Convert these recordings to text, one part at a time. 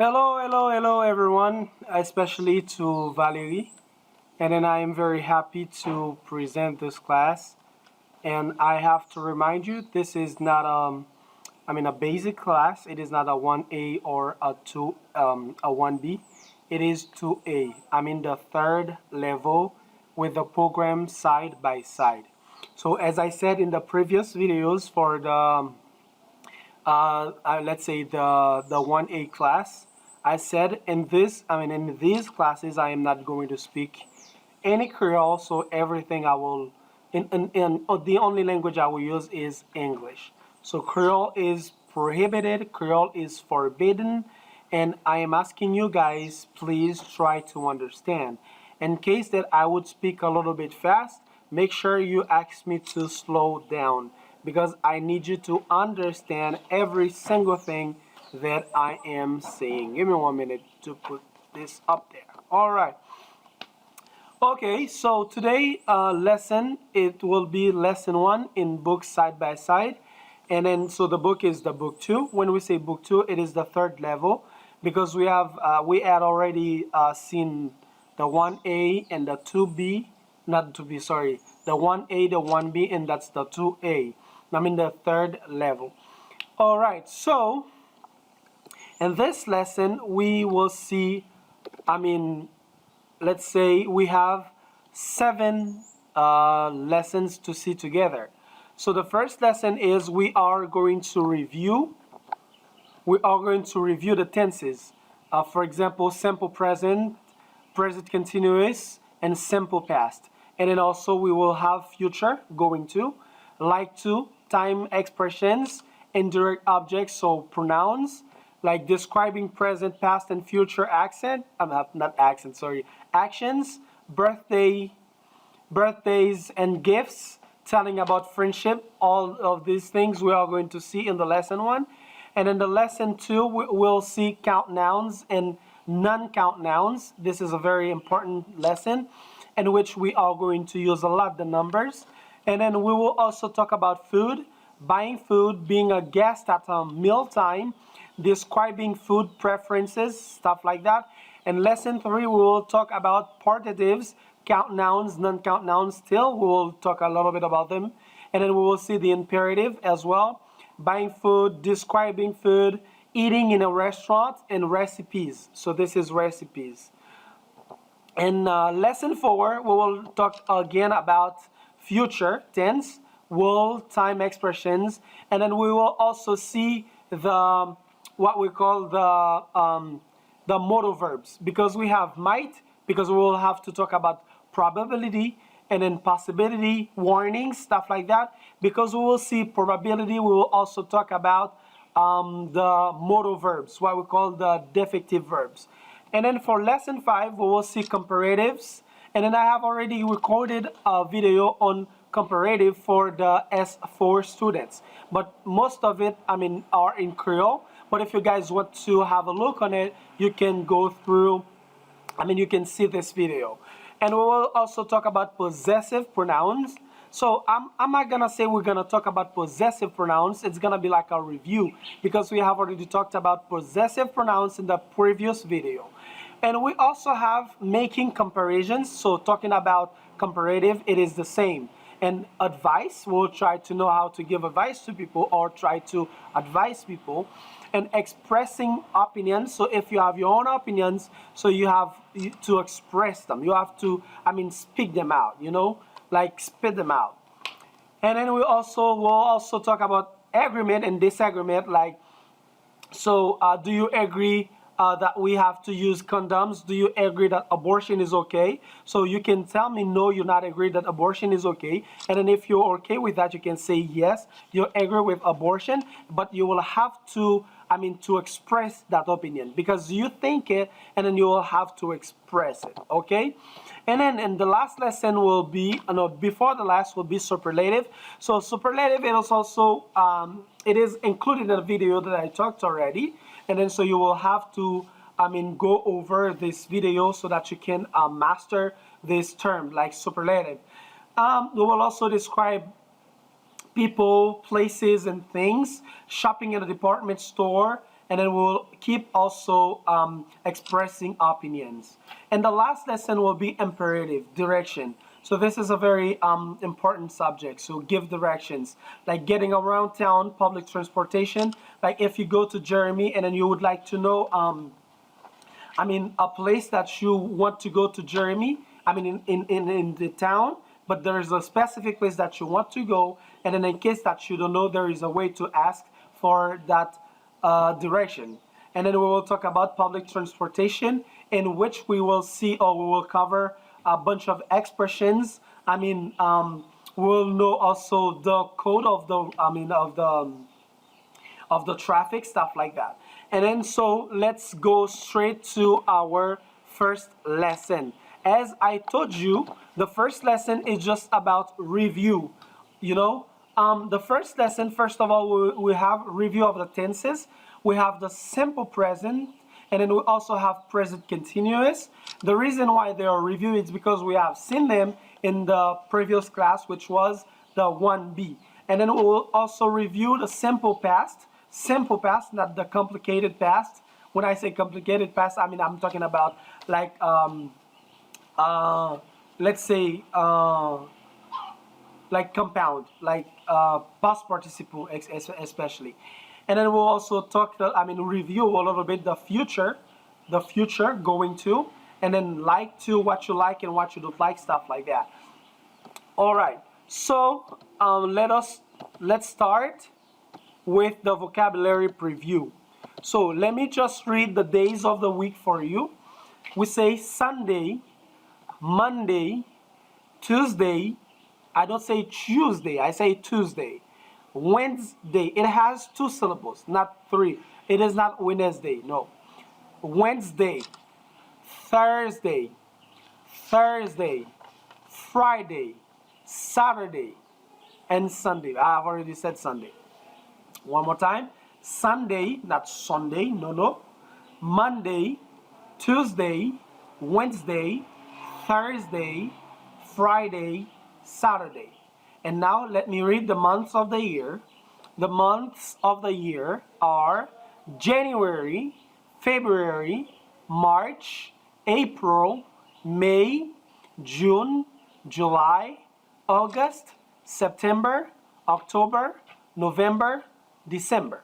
Hello everyone, especially to Valerie. And then I am very happy to present this class. And I have to remind you, this is not a basic class. It is not a 1A or a 1B. It is 2A. I'm in the third level with the program side by side. So as I said in the previous videos for the let's say the 1A class, I said in these classes I am not going to speak any Creole, so everything I will the only language I will use is English. So Creole is prohibited, Creole is forbidden, and I am asking you guys, please try to understand. In case that I would speak a little bit fast, make sure you ask me to slow down because I need you to understand every single thing that I am saying. Give me 1 minute to put this up there. All right. Okay, so today lesson, it will be lesson 1 in book side by side. And then, so the book is the book 2. When we say book 2, it is the third level because we had already seen the 1A and the 2B, not 2B, sorry, the 1A, the 1B, and that's the 2A. I'm in the third level. All right, so in this lesson, we will see, let's say we have 7 lessons to see together. So the first lesson is we are going to review the tenses. For example, simple present, present continuous, and simple past. And then also we will have future, going to, like to, time expressions, indirect objects, so pronouns, like describing present, past, and future accent. Not accent, sorry. Actions, birthdays, and gifts, telling about friendship. All of these things we are going to see in the lesson 1. And in the lesson 2, we'll see count nouns and non-count nouns. This is a very important lesson in which we are going to use a lot the numbers. And then we will also talk about food, buying food, being a guest at a mealtime, describing food preferences, stuff like that. In lesson 3, we will talk about partitives, count nouns, non-count nouns. Still, we will talk a little bit about them. And then we will see the imperative as well, buying food, describing food, eating in a restaurant, and recipes. So this is recipes. In lesson 4, we will talk again about future tense, will, time expressions, and then we will also see what we call the modal verbs, because we have might, because we will have to talk about probability, and then possibility, warning, stuff like that. Because we will see probability, we will also talk about the modal verbs, what we call the defective verbs. And then for lesson 5, we will see comparatives. And then I have already recorded a video on comparative for the S4 students. But most of it, are in Creole. But if you guys want to have a look on it, you can go through, you can see this video. And we will also talk about possessive pronouns. So I'm not gonna say we're gonna talk about possessive pronouns. It's gonna be like a review because we have already talked about possessive pronouns in the previous video. And we also have making comparisons. So talking about comparative, it is the same. And advice, we'll try to know how to give advice to people or try to advise people. And expressing opinions, so if you have your own opinions, so you have to express them. You have to, speak them out, like spit them out. And then we'll also talk about agreement and disagreement, like, so do you agree that we have to use condoms? Do you agree that abortion is okay? So you can tell me no, you're not agree that abortion is okay. And then if you're okay with that, you can say yes, you agree with abortion, but you will have to, to express that opinion because you think it and then you will have to express it, okay? And then in the last lesson will be, before the last will be superlative. So superlative is also, it is included in the video that I talked already. And then so you will have to, go over this video so that you can master this term like superlative. We will also describe people, places, and things, shopping in a department store, and then we'll keep also expressing opinions. And the last lesson will be imperative, direction. So this is a very important subject. So give directions, like getting around town, public transportation. Like if you go to Jeremy and then you would like to know, a place that you want to go to Jeremy, in the town, but there is a specific place that you want to go, and then in case that you don't know, there is a way to ask for that direction. And then we will talk about public transportation, in which we will see, or we will cover a bunch of expressions. We'll know also the code of the traffic, stuff like that. And then so let's go straight to our first lesson. As I told you, the first lesson is just about review. The first lesson, first of all, we have review of the tenses. We have the simple present, and then we also have present continuous. The reason why they are reviewed is because we have seen them in the previous class, which was the 1B. And then we will also review the simple past, not the complicated past. When I say complicated past, I'm talking about like let's say like compound, like past participle especially. And then we'll also talk, review a little bit the future going to, and then like to, what you like and what you don't like, stuff like that. All right, so let's start with the vocabulary preview. So let me just read the days of the week for you. We say Sunday, Monday, Tuesday. I don't say Tuesday, I say Tuesday. Wednesday, it has 2 syllables, not 3. It is not Wednesday, no. Wednesday, Thursday, Friday, Saturday, and Sunday. I've already said Sunday. One more time. Sunday, not Sunday, no. Monday, Tuesday, Wednesday, Thursday, Friday, Saturday. And now let me read the months of the year. The months of the year are January, February, March, April, May, June, July, August, September, October, November, December.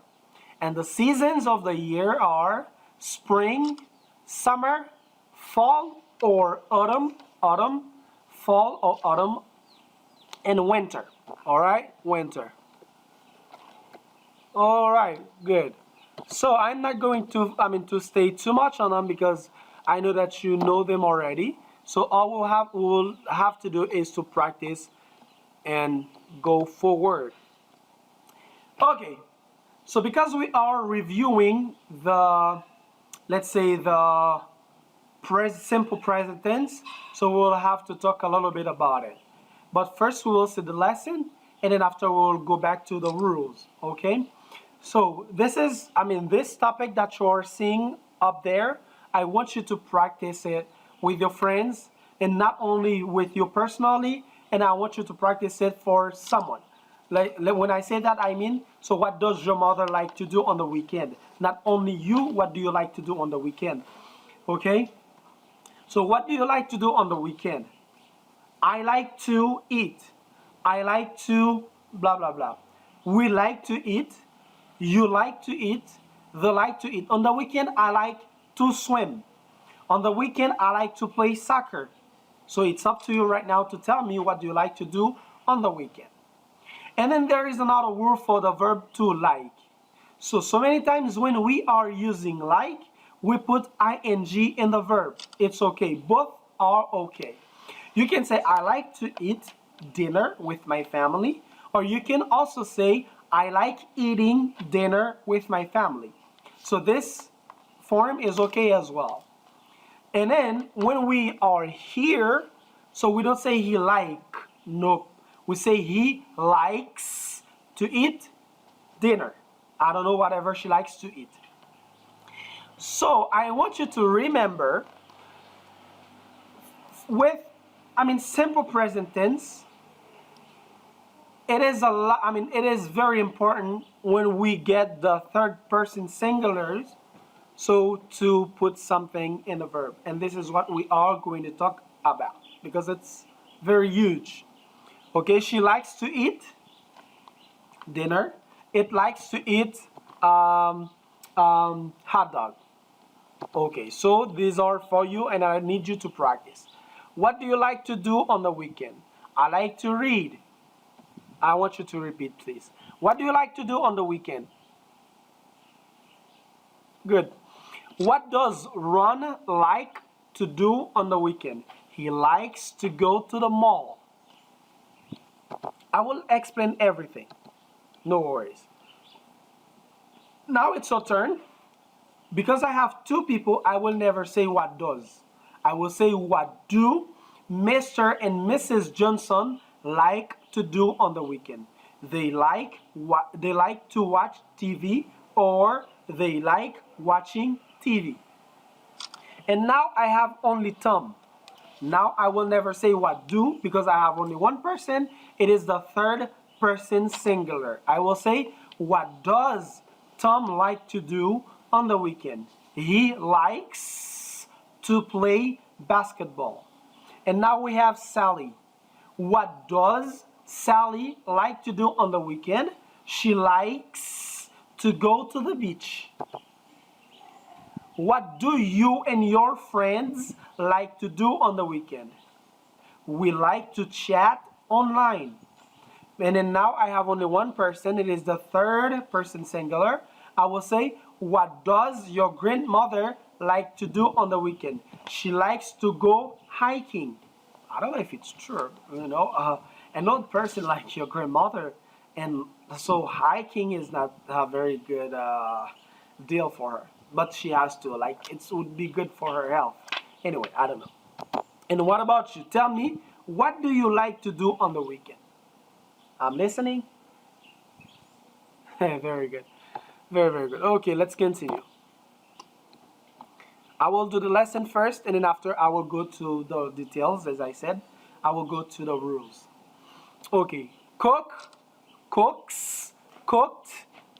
And the seasons of the year are spring, summer, fall or autumn, fall or autumn, and winter. All right, winter. All right, good. So I'm not going to stay too much on them because I know that you know them already. So all we'll have to do is to practice and go forward. Okay. So because we are reviewing the, let's say, the simple present tense, so we'll have to talk a little bit about it. But first we will see the lesson, and then after we'll go back to the rules, okay? So this is, this topic that you are seeing up there, I want you to practice it with your friends, and not only with you personally, and I want you to practice it for someone. Like when I say that, so what does your mother like to do on the weekend? Not only you, what do you like to do on the weekend? Okay? So what do you like to do on the weekend? I like to eat. I like to blah, blah, blah. We like to eat. You like to eat. They like to eat. On the weekend, I like to swim. On the weekend, I like to play soccer. So it's up to you right now to tell me what do you like to do on the weekend. And then there is another word for the verb to like. So many times when we are using like, we put ing in the verb. It's okay. Both are okay. You can say, I like to eat dinner with my family. Or you can also say, I like eating dinner with my family. So this form is okay as well. And then when we are here, so we don't say he like. Nope. We say he likes to eat dinner. I don't know, whatever she likes to eat. So I want you to remember with, simple present tense, it is a lot. I mean, it is very important when we get the third person singulars. So to put something in a verb, and this is what we are going to talk about because it's very huge. Okay, she likes to eat dinner. It likes to eat hot dog. Okay, so these are for you, and I need you to practice. What do you like to do on the weekend? I like to read. I want you to repeat, please. What do you like to do on the weekend? Good. What does Ron like to do on the weekend? He likes to go to the mall. I will explain everything. No worries. Now it's your turn. Because I have two people, I will never say what does. I will say what do Mr. and Mrs. Johnson like to do on the weekend. They like to watch TV, or they like watching TV. And now I have only Tom. Now I will never say what do because I have only one person. It is the third person singular. I will say what does Tom like to do on the weekend? He likes to play basketball. And now we have Sally. What does Sally like to do on the weekend? She likes to go to the beach. What do you and your friends like to do on the weekend? We like to chat online. And then now I have only one person. It is the third person singular. I will say, what does your grandmother like to do on the weekend? She likes to go hiking. I don't know if it's true, an old person like your grandmother, and so hiking is not a very good deal for her. But she has to, it would be good for her health. Anyway, I don't know. And what about you? Tell me, what do you like to do on the weekend? I'm listening. Very good. Very, very good. Okay, let's continue. I will do the lesson first, and then after I will go to the details, as I said. I will go to the rules. Okay, cook, cooks, cooked,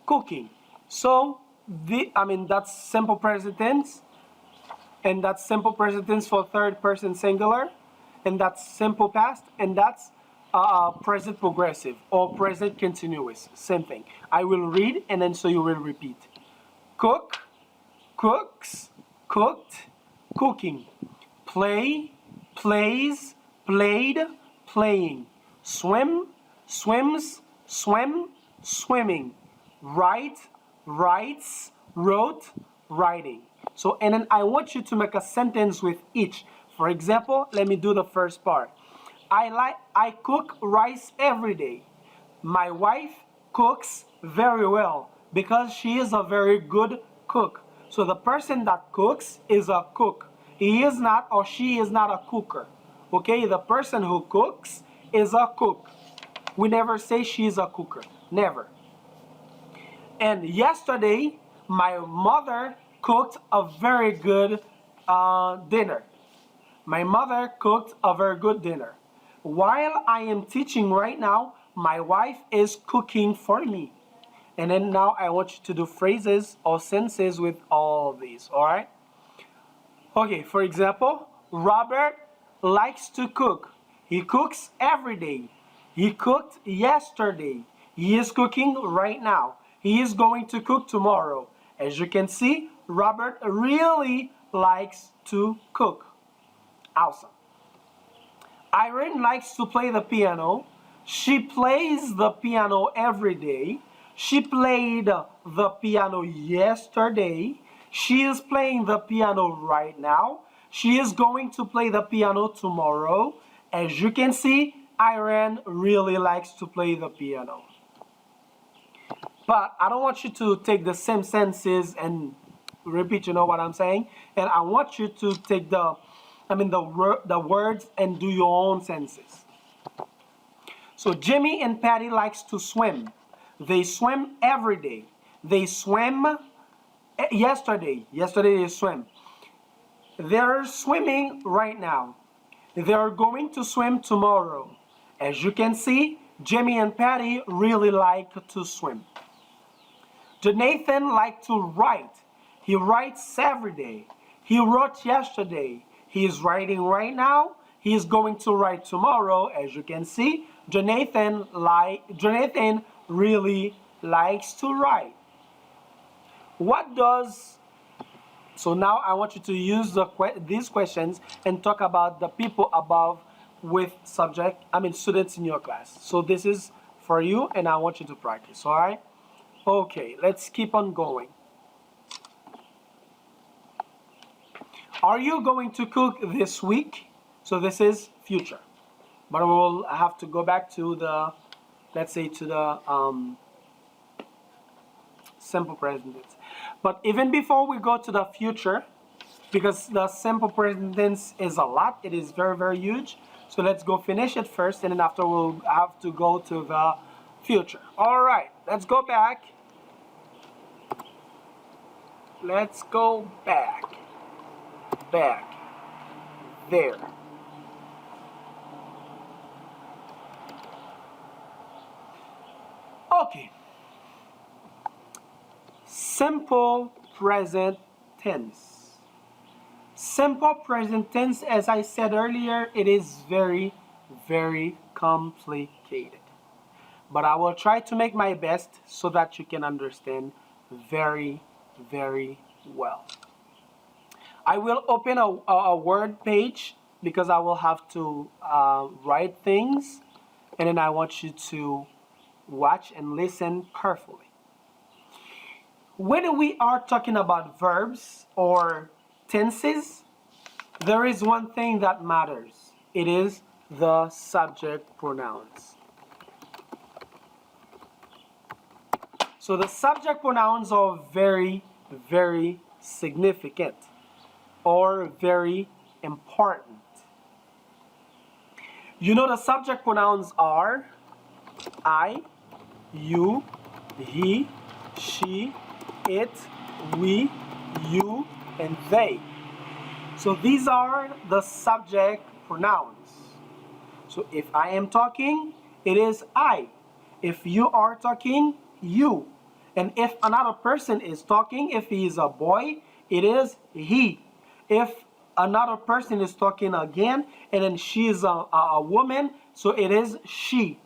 cooking. So, that's simple present tense, and that's simple present tense for third person singular, and that's simple past, and that's present progressive or present continuous. Same thing. I will read, and then so you will repeat. Cook, cooks, cooked, cooking. Play, plays, played, playing. Swim, swims, swim, swimming. Write, writes, wrote, writing. So, and then I want you to make a sentence with each. For example, let me do the first part. I cook rice every day. My wife cooks very well because she is a very good cook. So the person that cooks is a cook. He is not, or she is not a cooker. Okay, the person who cooks is a cook. We never say she is a cooker. Never. And yesterday, my mother cooked a very good dinner. My mother cooked a very good dinner. While I am teaching right now, my wife is cooking for me. And then now I want you to do phrases or sentences with all of these, all right? Okay, for example, Robert likes to cook. He cooks every day. He cooked yesterday. He is cooking right now. He is going to cook tomorrow. As you can see, Robert really likes to cook. Awesome. Irene likes to play the piano. She plays the piano every day. She played the piano yesterday. She is playing the piano right now. She is going to play the piano tomorrow. As you can see, Irene really likes to play the piano. But I don't want you to take the same sentences and repeat, you know what I'm saying? And I want you to take the words and do your own sentences. So Jimmy and Patty likes to swim. They swim every day. They swam yesterday. Yesterday they swam. They're swimming right now. They are going to swim tomorrow. As you can see, Jimmy and Patty really like to swim. Jonathan likes to write. He writes every day. He wrote yesterday. He is writing right now. He is going to write tomorrow. As you can see, Jonathan really likes to write. What does So now I want you to use these questions and talk about the people above with students in your class. So this is for you and I want you to practice, all right? Okay, let's keep on going. Are you going to cook this week? So this is future. But we will have to go back to the, let's say to the simple present tense. But even before we go to the future, because the simple present tense is a lot, it is very, very huge. So let's go finish it first, and then after we'll have to go to the future. All right, let's go back. Let's go back. There. Okay. Simple present tense. Simple present tense, as I said earlier, it is very, very complicated. But I will try to make my best so that you can understand very, very well. I will open a Word page because I will have to write things, and then I want you to watch and listen carefully. When we are talking about verbs or tenses, there is one thing that matters. It is the subject pronouns. So the subject pronouns are very, very significant or very important. You know the subject pronouns are I, you, he, she, it, we, you, and they. So these are the subject pronouns. So if I am talking, it is I. If you are talking, you. And if another person is talking, if he is a boy, it is he. If another person is talking again, and then she is a woman, so it is she.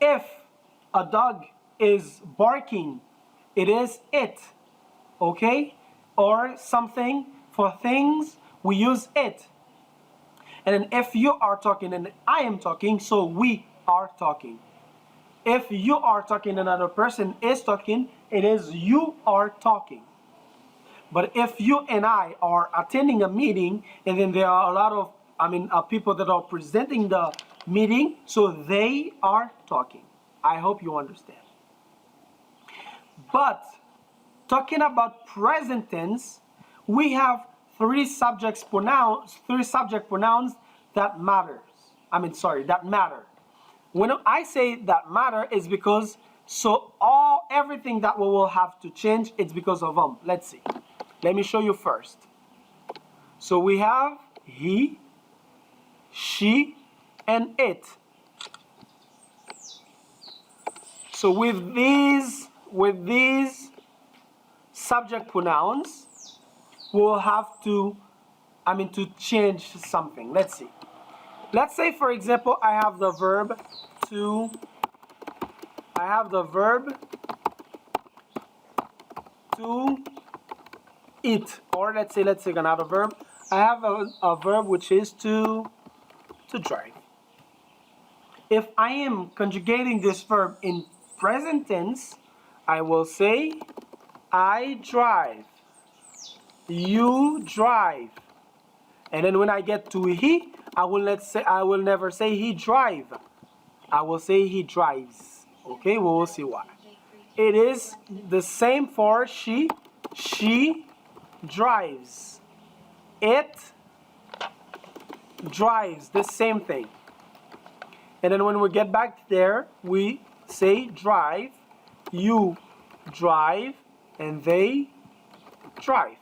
If a dog is barking, it is it, okay? Or something, for things, we use it. And then if you are talking and I am talking, so we are talking. If you are talking and another person is talking, it is you are talking. But if you and I are attending a meeting, and then there are a lot of people that are presenting the meeting, so they are talking. I hope you understand. But talking about present tense, we have three subject pronouns that matter. That matter. When I say that matter, is because everything that we will have to change, it's because of them. Let's see. Let me show you first. So we have he, she, and it. So with these subject pronouns, we'll have to change something. Let's see. Let's say, for example, I have the verb to eat. Or let's say another verb. I have a verb which is to drive. If I am conjugating this verb in present tense, I will say I drive, you drive. And then when I get to he, I will never say he drive. I will say he drives. Okay, we will see why. It is the same for she drives. It drives, the same thing. And then when we get back there, we say drive, you drive, and they drive.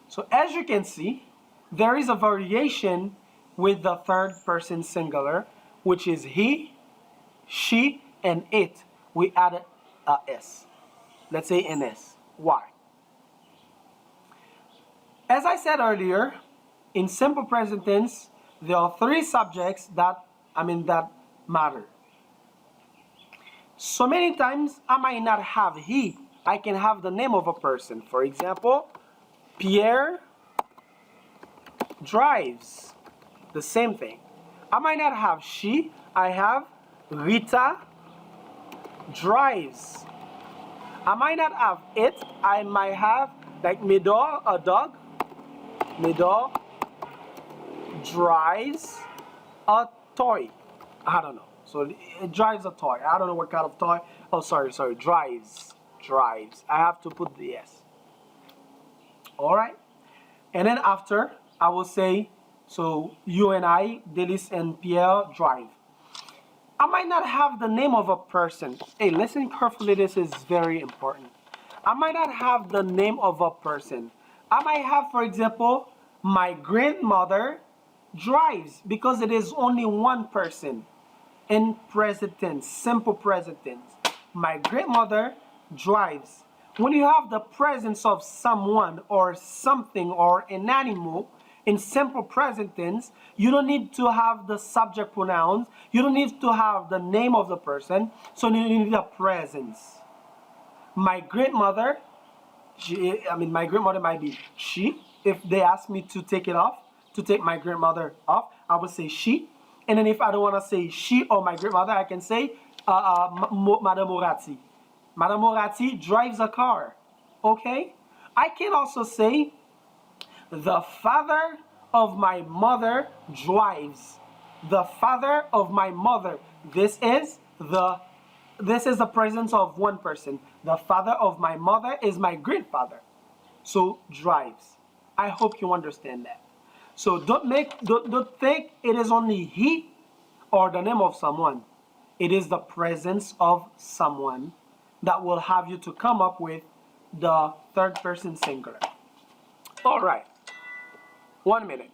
So as you can see, there is a variation with the third person singular, which is he, she, and it, we add a s. Let's say an s. Why? As I said earlier, in simple present tense, there are three subjects that matter. So many times I might not have he. I can have the name of a person. For example, Pierre drives. The same thing. I might not have she. I have Rita drives. I might not have it. I might have like Medor, a dog. Medor drives a toy. I don't know. So it drives a toy. I don't know what kind of toy. Oh, sorry. Drives. I have to put the s. All right. And then after, I will say, so you and I, Delice and Pierre, drive. I might not have the name of a person. Hey, listen carefully. This is very important. I might not have the name of a person. I might have, for example, my grandmother drives, because it is only one person in present tense, simple present tense. My grandmother drives. When you have the presence of someone or something or an animal in simple present tense, you don't need to have the subject pronouns. You don't need to have the name of the person. So you need a presence. My grandmother, my grandmother might be she. If they ask me to take it off, to take my grandmother off, I would say she. And then if I don't want to say she or my grandmother, I can say Madame Moratti. Madame Moratti drives a car. Okay? I can also say the father of my mother drives. The father of my mother. This is the presence of one person. The father of my mother is my grandfather. So drives. I hope you understand that. So don't think it is only he or the name of someone. It is the presence of someone that will have you to come up with the third person singular. All right. 1 minute.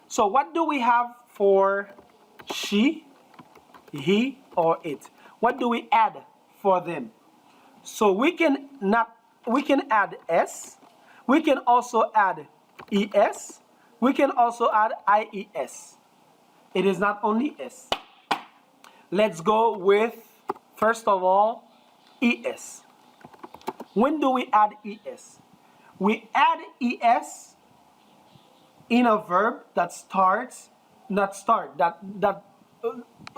So what do we have for she, he, or it? What do we add for them? So we can add s. We can also add es. We can also add ies. It is not only s. Let's go with, first of all, es. When do we add es? We add es in a verb that starts,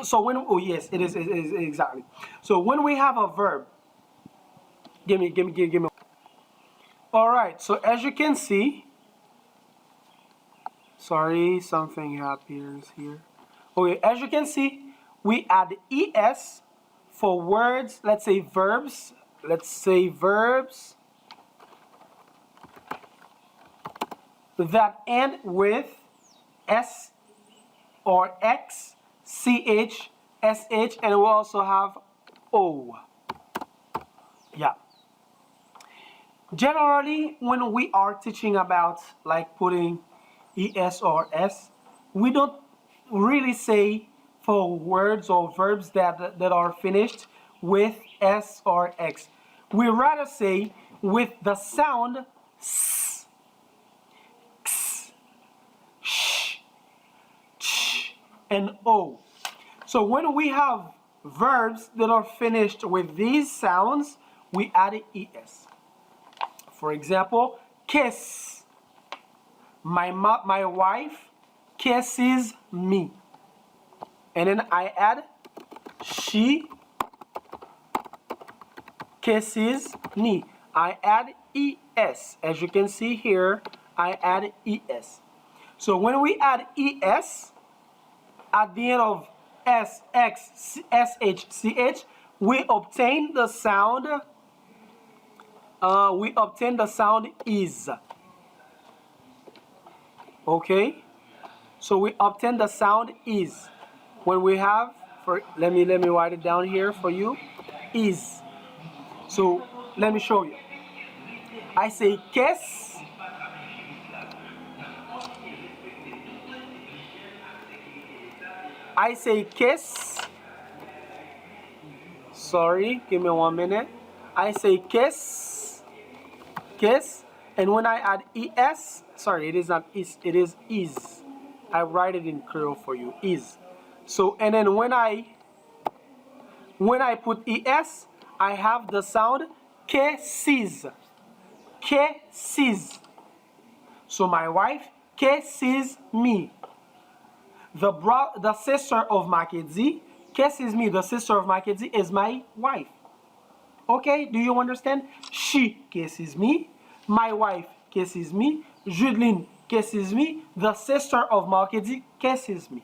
so when, oh yes, it is exactly. So when we have a verb, give me. All right, so as you can see, sorry, something happens here. Okay, as you can see, we add es for words, let's say verbs that end with s or x, ch, sh, and we also have o. Yeah. Generally, when we are teaching about like putting es or s, we don't really say for words or verbs that are finished with s or x. We rather say with the sound s, x, sh, ch, and o. So when we have verbs that are finished with these sounds, we add es. For example, kiss. My wife kisses me. And then I add she kisses me. I add es. As you can see here, I add es. So when we add es at the end of s, x, sh, ch, we obtain the sound is. Okay? So we obtain the sound is. When we have, let me write it down here for you, is. So let me show you. I say kiss. I say kiss. Sorry, give me 1 minute. I say kiss, kiss, and when I add es, sorry, it is not is, it is. I write it in Creole for you, is. So, and then when I put es, I have the sound kisses, kisses. So my wife kisses me. The sister of Mackenzie kisses me. The sister of Mackenzie is my wife. Okay, do you understand? She kisses me. My wife kisses me. Judeline kisses me. The sister of Mackenzie kisses me.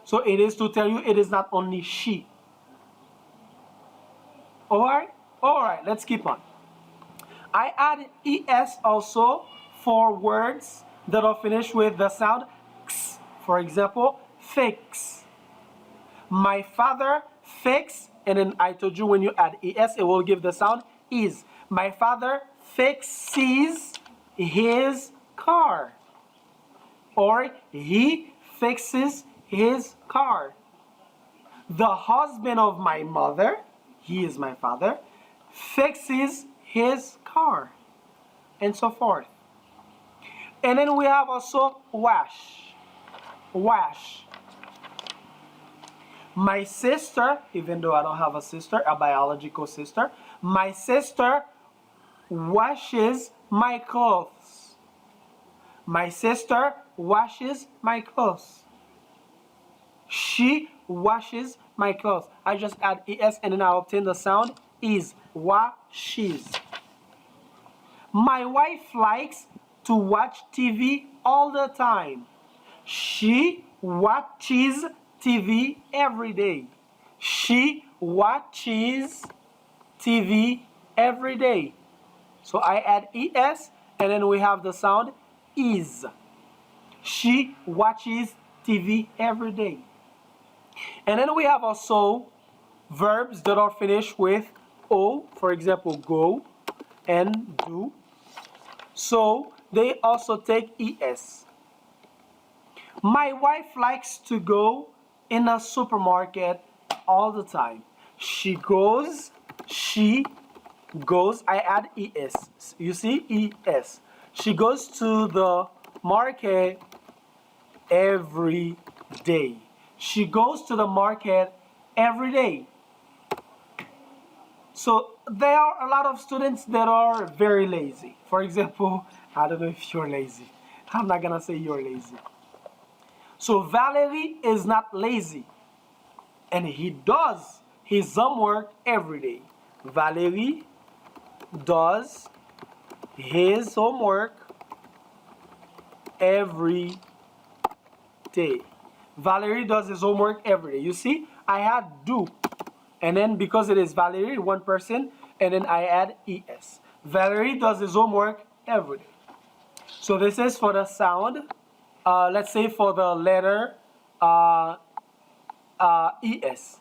So it is to tell you it is not only she. Alright? Alright, let's keep on. I add es also for words that are finished with the sound x. For example, fix. My father fix, and then I told you when you add es, it will give the sound is. My father fixes his car. Or he fixes his car. The husband of my mother, he is my father, fixes his car. And so forth. And then we have also wash. Wash. My sister, even though I don't have a sister, a biological sister, my sister washes my clothes. My sister washes my clothes. She washes my clothes. I just add es and then I obtain the sound is. Washes. My wife likes to watch TV all the time. She watches TV every day. She watches TV every day. So I add es and then we have the sound is. She watches TV every day. And then we have also verbs that are finished with o, for example, go and do. So they also take es. My wife likes to go in a supermarket all the time. She goes, I add es. You see, es. She goes to the market every day. She goes to the market every day. So there are a lot of students that are very lazy. For example, I don't know if you're lazy. I'm not gonna say you're lazy. So Valerie is not lazy, and he does his homework every day. Valerie does his homework every day. Valerie does his homework every day. You see, I had do, and then because it is Valerie, one person, and then I add es. Valerie does his homework every day. So this is for the sound. Let's say for the letter es.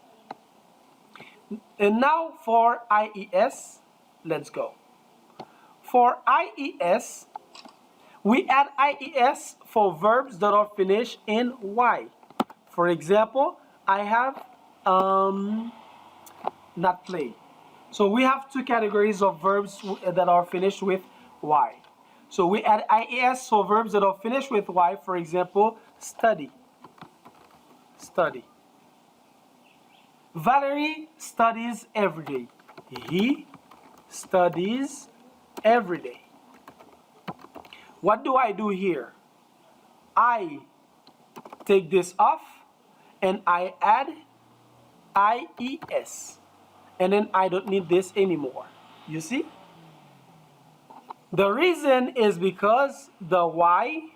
And now for ies, let's go. For ies, we add ies for verbs that are finished in y. For example, I have not play. So we have two categories of verbs that are finished with y. So we add ies for verbs that are finished with y. For example, study. Study. Valerie studies every day. He studies every day. What do I do here? I take this off and I add ies. And then I don't need this anymore. You see? The reason is because the y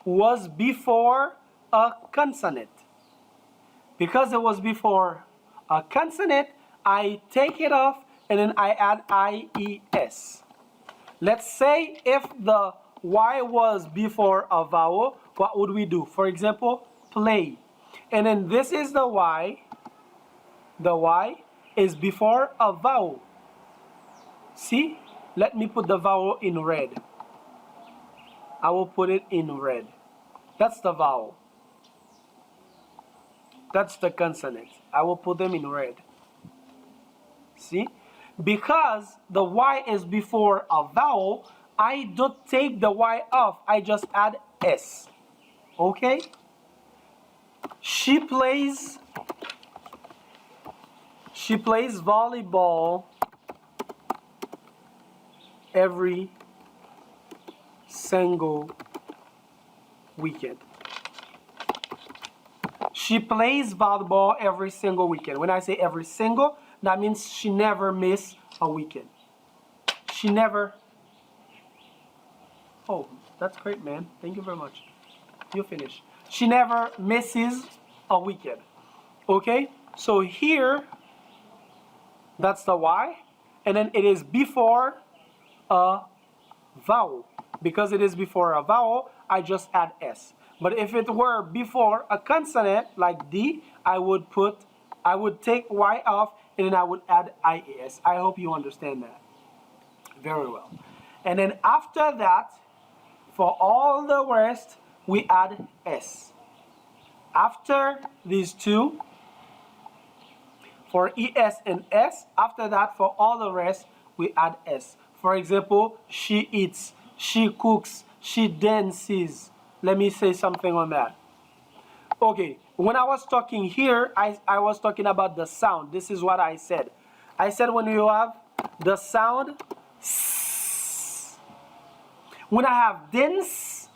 was before a consonant. Because it was before a consonant, I take it off and then I add ies. Let's say if the y was before a vowel, what would we do? For example, play. And then this is the y. The y is before a vowel. See? Let me put the vowel in red. I will put it in red. That's the vowel. That's the consonant. I will put them in red. See? Because the Y is before a vowel, I don't take the Y off. I just add S. Okay? She plays volleyball every single weekend. She plays volleyball every single weekend. When I say every single, that means she never misses a weekend. She never. Oh, that's great, man. Thank you very much. You finish. She never misses a weekend. Okay? So here, that's the Y. And then it is before a vowel. Because it is before a vowel, I just add S. But if it were before a consonant like D, I would take Y off and then I would add IAS. I hope you understand that very well. And then after that, for all the rest, we add S. After these two, for ES and S, after that, for all the rest, we add S. For example, she eats, she cooks, she dances. Let me say something on that. Okay, when I was talking here, I was talking about the sound. This is what I said. I said when you have the sound S, when I have dance,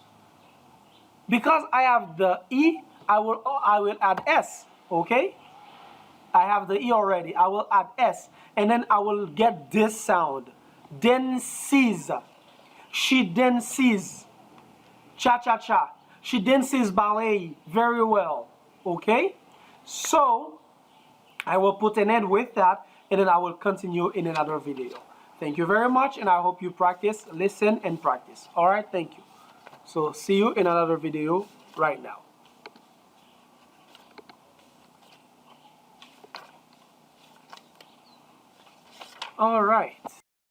because I have the E, I will add S, okay? I have the E already. I will add S, and then I will get this sound. Dances. She dances. Cha-cha-cha. She dances ballet very well, okay? So, I will put an end with that, and then I will continue in another video. Thank you very much, and I hope you practice, listen, and practice. All right, thank you. So, see you in another video right now. All right.